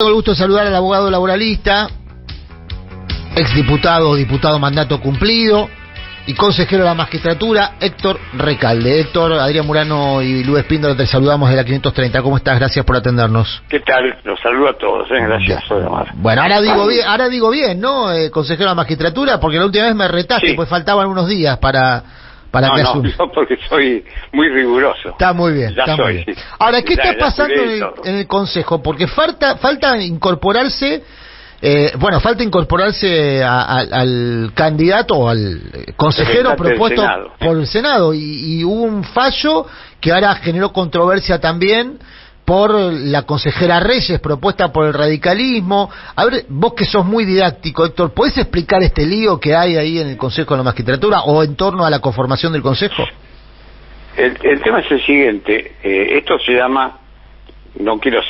Tengo el gusto de saludar al abogado laboralista, exdiputado, diputado mandato cumplido y consejero de la magistratura, Héctor Recalde. Héctor, Adrián Murano y Luis Espíndola, te saludamos de la 530. ¿Cómo estás? Gracias por atendernos. ¿Qué tal? Los saludo a todos, gracias. Bueno, ahora digo bien, ¿no? Consejero de la magistratura, porque la última vez me retaste, sí, pues faltaban unos días para que asuma. No, porque soy muy riguroso. Está muy bien, ya está soy, muy bien. Sí. Ahora, ¿qué está pasando en el Consejo? Porque falta incorporarse, falta incorporarse al candidato o al consejero propuesto por el Senado, y hubo un fallo que ahora generó controversia también por la consejera Reyes, propuesta por el radicalismo. A ver, vos que sos muy didáctico, Héctor, ¿podés explicar este lío que hay ahí en el Consejo de la Magistratura o en torno a la conformación del Consejo? El tema es el siguiente, esto se llama, no quiero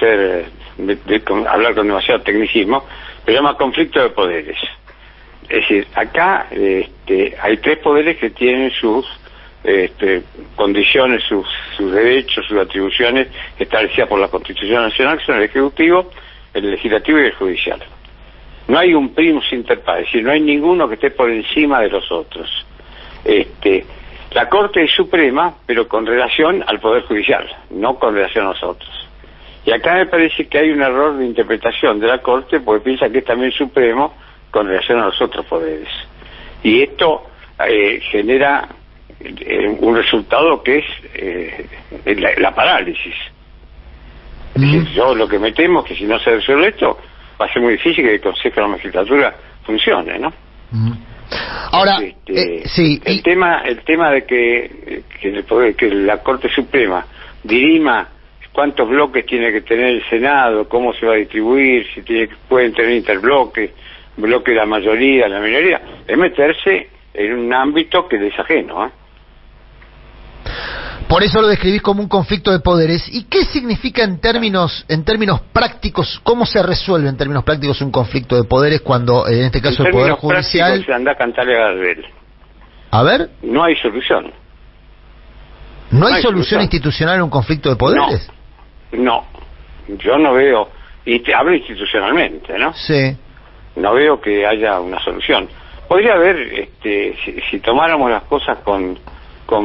hablar con demasiado tecnicismo, se llama conflicto de poderes. Es decir, acá hay tres poderes que tienen sus condiciones, sus derechos, sus atribuciones establecidas por la Constitución Nacional, que son el Ejecutivo, el Legislativo y el Judicial. No hay un primus inter pares, es decir, no hay ninguno que esté por encima de los otros. La Corte es suprema, pero con relación al Poder Judicial, no con relación a nosotros. Y acá me parece que hay un error de interpretación de la Corte, porque piensa que es también supremo con relación a los otros poderes. Y esto genera un resultado que es la parálisis. Es decir, yo lo que me temo es que si no se resuelve esto, va a ser muy difícil que el Consejo de la Magistratura funcione, ¿no? Ahora, sí. El tema de que la Corte Suprema dirima cuántos bloques tiene que tener el Senado, cómo se va a distribuir, si pueden tener interbloques, bloque de la mayoría, la minoría, es meterse en un ámbito que es ajeno, ¿eh? Por eso lo describís como un conflicto de poderes. ¿Y qué significa en términos prácticos? ¿Cómo se resuelve en términos prácticos un conflicto de poderes cuando, en este caso, el Poder Judicial... Se anda a cantarle a Gardel. A ver. No hay solución. ¿No hay solución institucional en un conflicto de poderes? No. Yo no veo... Y hablo institucionalmente, ¿no? Sí. No veo que haya una solución. Podría haber, si tomáramos las cosas con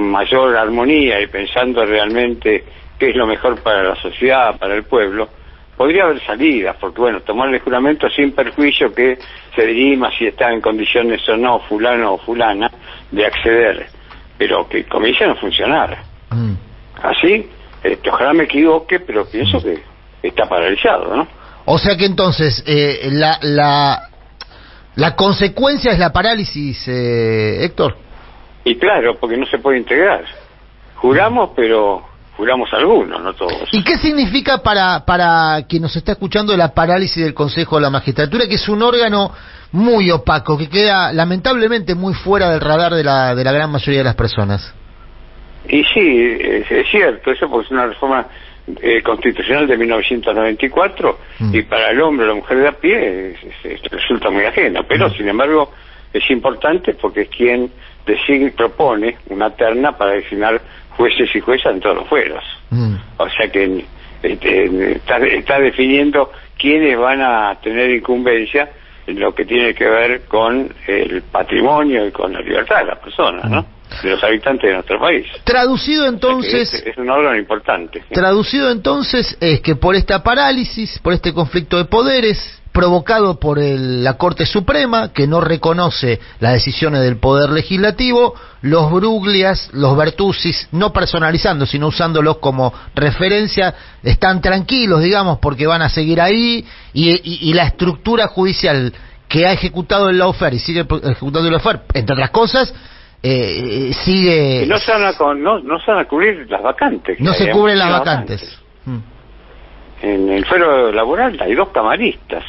mayor armonía y pensando realmente qué es lo mejor para la sociedad, para el pueblo, podría haber salidas, porque bueno, tomar el juramento sin perjuicio que se dirima si está en condiciones o no fulano o fulana de acceder, pero que comience a no funcionar. Así, ojalá me equivoque, pero pienso que está paralizado, ¿no? O sea que entonces, la consecuencia es la parálisis, Héctor. Y claro, porque no se puede integrar. Juramos, pero juramos algunos, no todos. ¿Y qué significa para quien nos está escuchando la parálisis del Consejo de la Magistratura, que es un órgano muy opaco, que queda lamentablemente muy fuera del radar de la gran mayoría de las personas? Y sí, es cierto, eso porque es una reforma constitucional de 1994 y para el hombre o la mujer de a pie resulta muy ajeno, pero sin embargo es importante porque es quien propone una terna para designar jueces y juezas en todos los fueros. O sea que está definiendo quiénes van a tener incumbencia en lo que tiene que ver con el patrimonio y con la libertad de las personas, ¿no? De los habitantes de nuestro país. Traducido entonces... Es un órgano importante. ¿Sí? Traducido entonces es que por esta parálisis, por este conflicto de poderes provocado por la Corte Suprema, que no reconoce las decisiones del Poder Legislativo, los Bruglias, los Bertuzzi, no personalizando, sino usándolos como referencia, están tranquilos, digamos, porque van a seguir ahí, y la estructura judicial que ha ejecutado el lawfare y sigue ejecutando el lawfare, entre otras cosas, sigue... No se van a cubrir las vacantes. No se cubren las vacantes. En el fuero laboral hay 2 camaristas.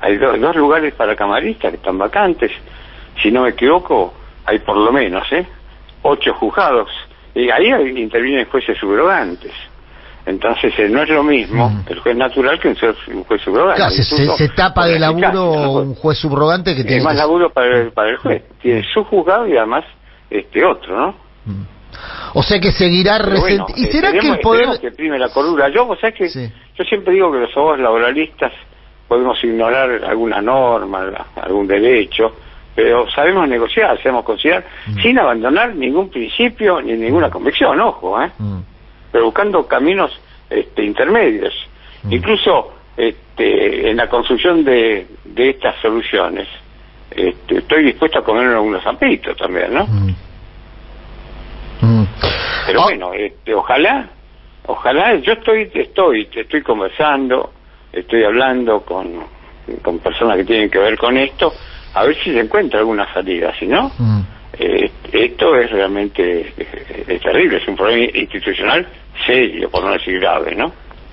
Hay dos lugares para camaristas que están vacantes. Si no me equivoco, hay por lo menos 8 juzgados. Y ahí intervienen jueces subrogantes. Entonces no es lo mismo el juez natural que un juez subrogante. Claro, se tapa de laburo un juez subrogante que tiene más laburo para el juez. Tiene su juzgado y además otro, ¿no? O sea que seguirá resentido. ¿Y será que el poder que prime la cordura? Yo siempre digo que los abogados laboralistas podemos ignorar alguna norma, algún derecho, pero sabemos negociar, sabemos conciliar, sin abandonar ningún principio ni ninguna convicción, ojo, pero buscando caminos intermedios. Incluso en la construcción de estas soluciones, estoy dispuesto a comer algunos zampitos también, ¿no? Pero bueno, ojalá, yo estoy conversando, estoy hablando con personas que tienen que ver con esto, a ver si se encuentra alguna salida, si no, esto es realmente es terrible, es un problema institucional serio, por no decir grave, ¿no?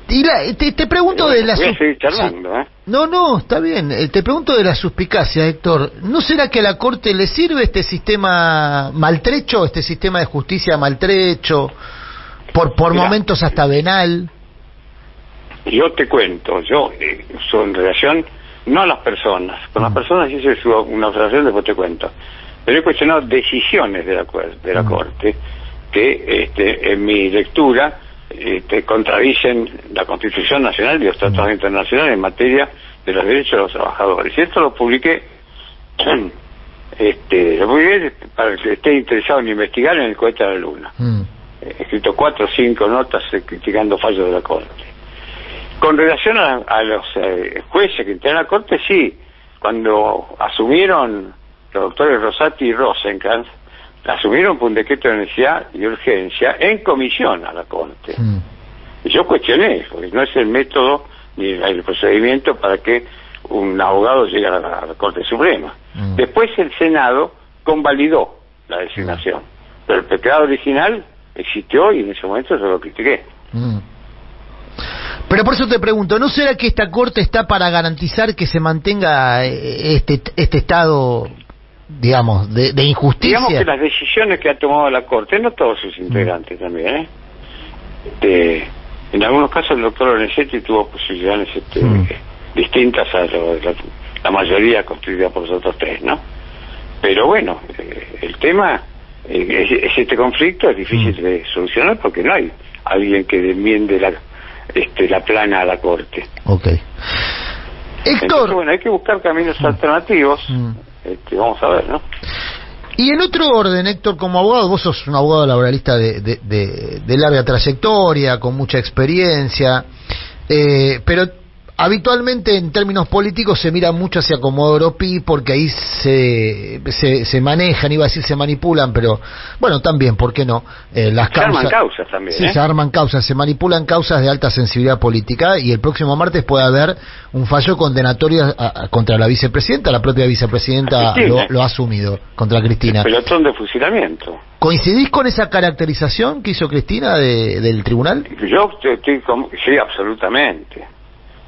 Y te pregunto bueno, de la... Voy a seguir charlando, sí. No, está bien. Te pregunto de la suspicacia, Héctor. ¿No será que a la Corte le sirve este sistema maltrecho, este sistema de justicia maltrecho, por momentos hasta venal? Yo te cuento, en relación, no a las personas, con las personas hice una observación, después te cuento, pero he cuestionado decisiones de la Corte que en mi lectura contradicen la Constitución Nacional y los tratados internacionales en materia de los derechos de los trabajadores. Y esto lo publiqué para el que esté interesado en investigar en el Cohete a la Luna. He escrito 4 o 5 notas criticando fallos de la Corte. Con relación a los jueces que integran la Corte, sí, cuando asumieron los doctores Rosati y Rosenkrantz, asumieron por un decreto de necesidad y urgencia en comisión a la Corte. Y yo cuestioné, porque no es el método ni el procedimiento para que un abogado llegue a la Corte Suprema. Después el Senado convalidó la designación, pero el pecado original existió y en ese momento yo lo critiqué. Pero por eso te pregunto, ¿no será que esta Corte está para garantizar que se mantenga este estado, digamos, de injusticia? Digamos que las decisiones que ha tomado la Corte, no todos sus integrantes también, en algunos casos el doctor Lorenzetti tuvo posiciones distintas a la mayoría constituida por los otros 3, ¿no? Pero bueno, el tema es este conflicto es difícil de solucionar porque no hay alguien que enmiende la plana a la Corte. Okay. Héctor, entonces, bueno, hay que buscar caminos alternativos. Vamos a ver, ¿no? Y en otro orden, Héctor, como abogado, vos sos un abogado laboralista de larga trayectoria, con mucha experiencia, pero habitualmente en términos políticos se mira mucho hacia Comodoro Pi porque ahí se manejan, iba a decir se manipulan, pero bueno, también, ¿por qué no? Las causas, se arman causas también. Sí, se arman causas, se manipulan causas de alta sensibilidad política y el próximo martes puede haber un fallo condenatorio contra la vicepresidenta, la propia vicepresidenta lo ha asumido, contra Cristina. El pelotón de fusilamiento. ¿Coincidís con esa caracterización que hizo Cristina del tribunal? Yo sí, absolutamente.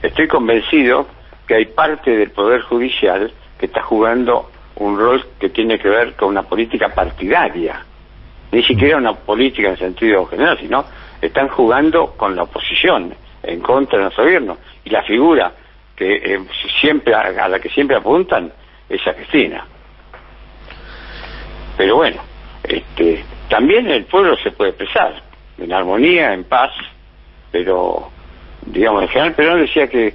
Estoy convencido que hay parte del Poder Judicial que está jugando un rol que tiene que ver con una política partidaria, ni siquiera una política en sentido general, sino están jugando con la oposición, en contra de los gobiernos, y la figura que a la que siempre apuntan es a Cristina. Pero bueno, también el pueblo se puede expresar, en armonía, en paz, pero digamos, el general Perón decía que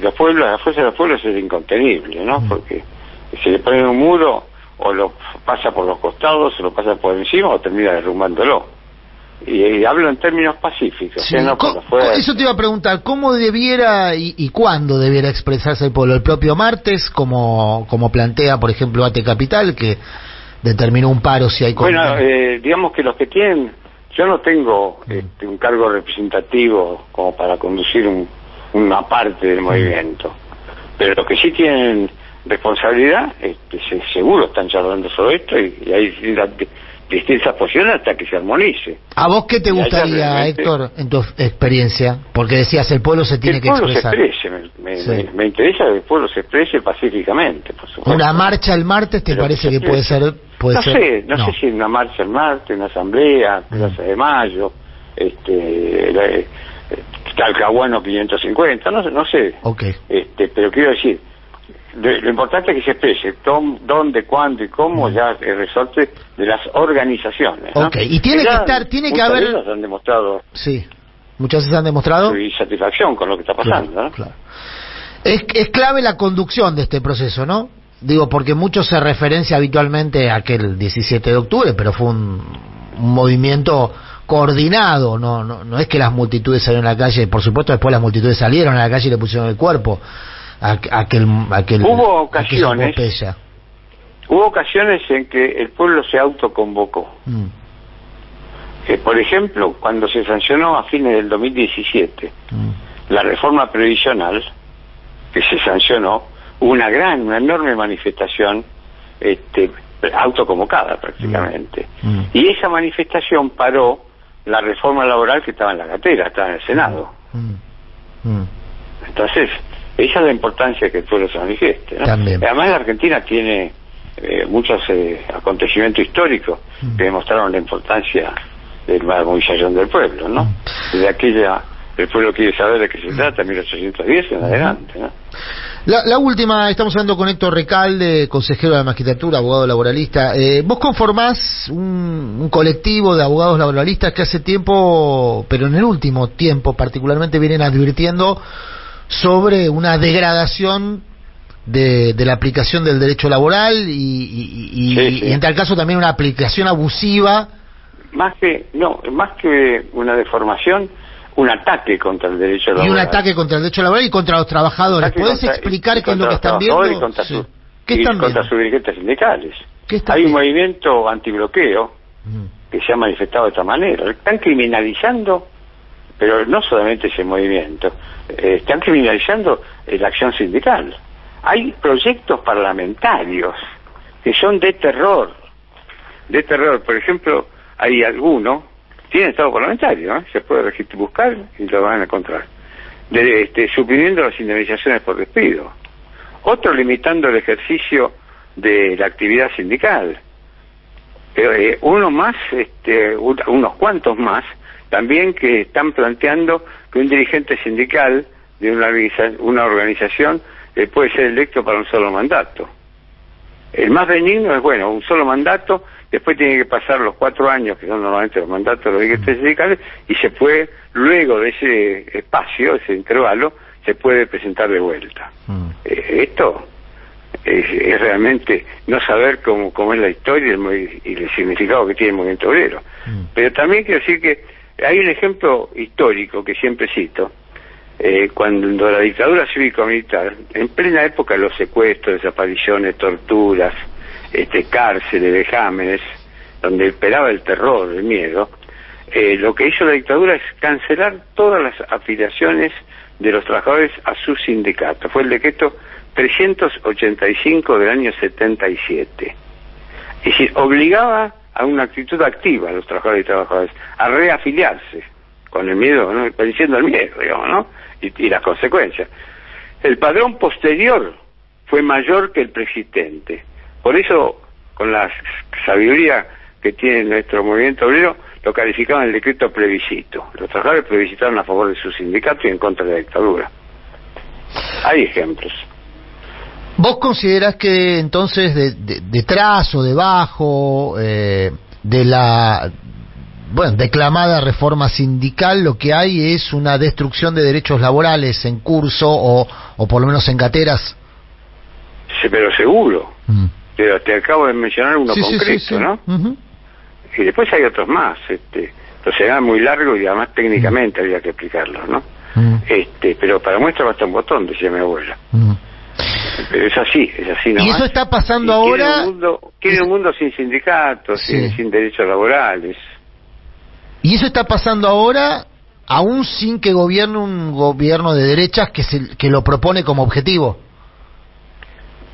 la fuerza de los pueblos es incontenible, ¿no? Porque se le pone un muro, o lo pasa por los costados, o lo pasa por encima, o termina derrumbándolo. Y hablo en términos pacíficos, sí. No por la fuerza. Eso te iba a preguntar, ¿cómo debiera y cuándo debiera expresarse el pueblo? ¿El propio martes, como plantea, por ejemplo, ATE Capital, que determinó un paro si hay... Bueno, digamos que los que tienen... Yo no tengo un cargo representativo como para conducir una parte del movimiento, pero los que sí tienen responsabilidad, seguro están charlando sobre esto y hay distintas posiciones hasta que se armonice. ¿A vos qué te gustaría, Héctor, en tu experiencia? Porque decías, el pueblo se tiene que expresar. El pueblo se exprese, me interesa que el pueblo se exprese pacíficamente, por supuesto. ¿Una marcha el martes te parece que puede ser? No sé si una marcha el martes, una asamblea, Plaza de Mayo, Talcahuano 550, no sé. Okay. Pero quiero decir, lo importante es que se exprese dónde, cuándo y cómo ya el resorte de las organizaciones, ¿no? Okay. Y tiene que haber... Muchas han demostrado... Sí, muchas veces han demostrado... su satisfacción con lo que está pasando, claro, ¿no? Claro. Es clave la conducción de este proceso, ¿no? Digo, porque mucho se referencia habitualmente a aquel 17 de octubre, pero fue un movimiento coordinado, no es que las multitudes salieron a la calle, por supuesto después las multitudes salieron a la calle y le pusieron el cuerpo a aquel hubo ocasiones en que el pueblo se autoconvocó. Por ejemplo, cuando se sancionó a fines del 2017 la reforma previsional que se sancionó, hubo una enorme manifestación autoconvocada prácticamente. Y esa manifestación paró la reforma laboral que estaba en la gatera, estaba en el Senado. Entonces, esa es la importancia que el pueblo se manifieste, ¿no? Además, la Argentina tiene muchos acontecimientos históricos que demostraron la importancia de la movilización del pueblo, ¿no? Desde aquella, el pueblo quiere saber de qué se trata, 1810 en adelante, ¿no? La última, estamos hablando con Héctor Recalde, consejero de la magistratura, abogado laboralista. Vos conformás un colectivo de abogados laboralistas que hace tiempo, pero en el último tiempo particularmente, vienen advirtiendo sobre una degradación de la aplicación del derecho laboral y en tal caso también una aplicación abusiva. Más que una deformación, un ataque contra el derecho laboral. Y un ataque contra el derecho laboral y contra los trabajadores. ¿Podés explicar qué es lo que están viendo? Y contra sus dirigentes sindicales. Hay un movimiento antibloqueo que se ha manifestado de esta manera. Están criminalizando, pero no solamente ese movimiento, están criminalizando la acción sindical. Hay proyectos parlamentarios que son de terror. Por ejemplo, hay alguno tiene estado parlamentario, ¿eh? Se puede buscar y lo van a encontrar. Suprimiendo las indemnizaciones por despido. Otro limitando el ejercicio de la actividad sindical. Unos cuantos más, también que están planteando que un dirigente sindical de una organización puede ser electo para un solo mandato. El más benigno es, un solo mandato. Después tiene que pasar los 4 años, que son normalmente los mandatos de los dirigentes sindicales, y se puede, luego de ese espacio, ese intervalo, se puede presentar de vuelta. Esto es realmente no saber cómo es la historia y el significado que tiene el movimiento obrero. Pero también quiero decir que hay un ejemplo histórico que siempre cito, cuando la dictadura cívico-militar, en plena época de los secuestros, desapariciones, torturas, cárceles, vejámenes, donde imperaba el terror, el miedo, lo que hizo la dictadura es cancelar todas las afiliaciones de los trabajadores a su sindicato. Fue el decreto 385 del año 77. Es decir, obligaba a una actitud activa a los trabajadores y trabajadoras a reafiliarse, con el miedo, ¿no? Padeciendo el miedo, digamos, ¿no? Y las consecuencias. El padrón posterior fue mayor que el preexistente. Por eso, con la sabiduría que tiene nuestro movimiento obrero, lo calificaban el decreto plebiscito. Los trabajadores plebiscitaron a favor de su sindicato y en contra de la dictadura. Hay ejemplos. ¿Vos considerás que entonces detrás o debajo de la declamada reforma sindical lo que hay es una destrucción de derechos laborales en curso o por lo menos en gateras? Sí, pero seguro. Pero te acabo de mencionar uno concreto, ¿no? Y después hay otros más. Entonces será muy largo y además técnicamente habría que explicarlo, ¿no? Pero para muestra basta un botón, decía mi abuela. Pero es así nomás. ¿Y eso está pasando ahora? Quiere un mundo sin sindicatos, sin derechos laborales. ¿Y eso está pasando ahora aún sin que gobierne un gobierno de derechas que lo propone como objetivo?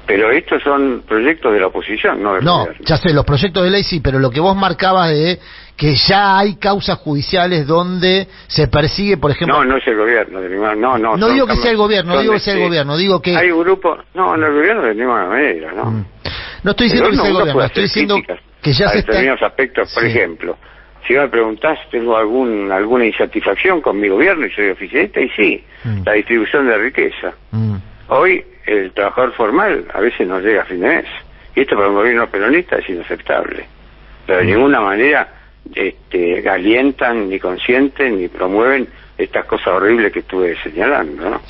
Pero estos son proyectos de la oposición, no del gobierno. Ya sé, los proyectos de ley sí, pero lo que vos marcabas de que ya hay causas judiciales donde se persigue, por ejemplo... No es el gobierno, no digo que sea el gobierno, digo que... Hay un grupo... No el gobierno de ninguna manera, ¿no? No estoy diciendo que sea el gobierno, estoy diciendo que ya se está... determinados aspectos, por ejemplo, si me preguntás, tengo alguna insatisfacción con mi gobierno y soy oficialista, y sí, la distribución de la riqueza. Hoy el trabajador formal a veces no llega a fin de mes. Y esto para un gobierno peronista es inaceptable. Pero de ninguna manera alientan, ni consienten, ni promueven estas cosas horribles que estuve señalando, ¿no?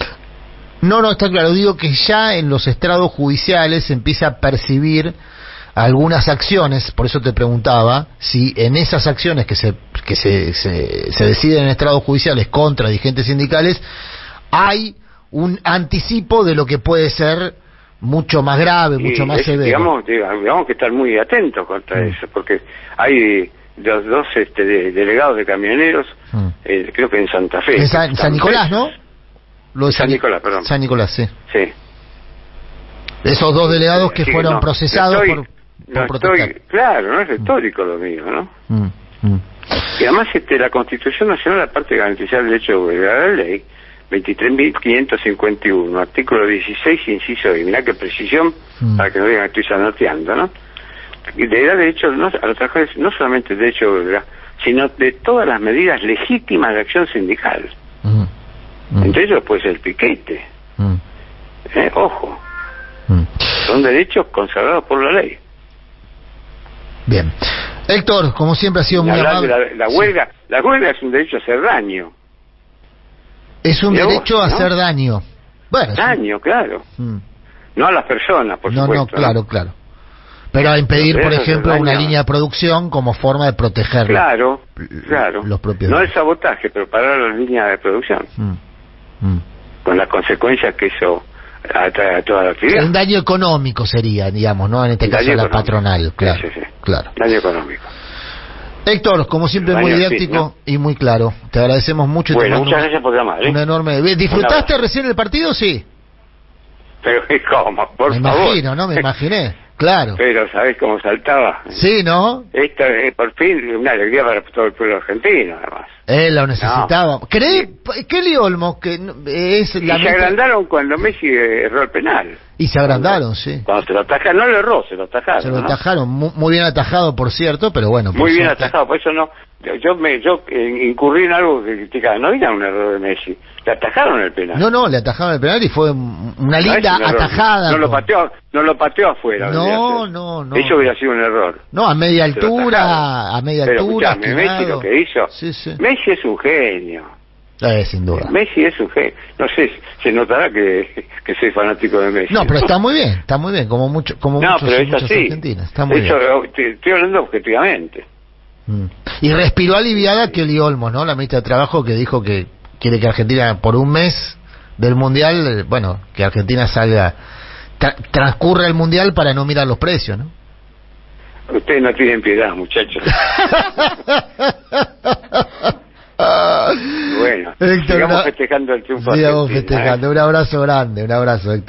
No, no, está claro. Digo que ya en los estrados judiciales se empieza a percibir algunas acciones, por eso te preguntaba si en esas acciones que se deciden en estrados judiciales contra dirigentes sindicales hay un anticipo de lo que puede ser mucho más grave, mucho más severo. Digamos que estar muy atentos contra eso, porque hay dos delegados de camioneros, creo que en Santa Fe. En San Nicolás, ¿no? Lo de San Nicolás, perdón. San Nicolás, sí. Sí. Esos dos delegados que fueron procesados por protestar. Claro, no es retórico lo mío, ¿no? Y además la Constitución Nacional, aparte de garantizar el derecho de la ley, 23.551, artículo 16, inciso I, mirá qué precisión, para que no digan que estoy sanoteando, ¿no? Y le da derecho a los trabajadores, no solamente el derecho de huelga, sino de todas las medidas legítimas de acción sindical. Entre ellos puede ser el piquete. Ojo. Son derechos consagrados por la ley. Bien. Héctor, como siempre ha sido muy amable. La huelga es un derecho a hacer daño. Es un derecho a hacer daño. Bueno, daño, claro. No a las personas, por supuesto. No, claro. Pero a impedir, por ejemplo, una línea de producción como forma de proteger claro. los propios. No el sabotaje, pero parar las líneas de producción. Con las consecuencias que eso atrae a toda la actividad. Un daño económico sería, digamos, ¿no? En este caso la patronal, claro. Sí. Claro. Daño económico. Héctor, como siempre, muy didáctico, ¿no? Y muy claro. Te agradecemos mucho. Bueno, muchas gracias por llamar. Un enorme. ¿Disfrutaste recién el partido? Sí. Pero, ¿cómo? Por favor. Me imagino, ¿no? Me imaginé. Claro. Pero, ¿sabés cómo saltaba? Sí, ¿no? Esto es, por fin, una alegría para todo el pueblo argentino, además. Lo necesitaba. ¿Cree Kelly Olmos que es la... Y se agrandaron cuando Messi erró el penal. Y se agrandaron, sí. Cuando se lo atajaron, no lo erró, se lo atajaron. Se lo atajaron, muy bien atajado, por cierto, pero bueno. Muy bien atajado, por eso no... Yo incurrí en algo que criticaba. No era un error de Messi. Le atajaron el penal. No, le atajaron el penal y fue una linda atajada. No lo pateó afuera. No. Eso hubiera sido un error. No, a media altura. Pero escuchame, Messi lo que hizo. Sí. Messi es un genio. Sin duda. Messi es un genio. No sé, se notará que soy fanático de Messi. No, pero está muy bien, como muchos argentinos. Está muy bien. Estoy hablando objetivamente. Y respiró aliviada Kelly Olmos, ¿no? La ministra de Trabajo, que dijo que quiere que Argentina, por un mes del Mundial, que Argentina salga, transcurra el Mundial para no mirar los precios, ¿no? Ustedes no tienen piedad, muchachos. Bueno, Héctor, sigamos festejando el triunfo. Sigamos festejando. Un abrazo grande, Héctor.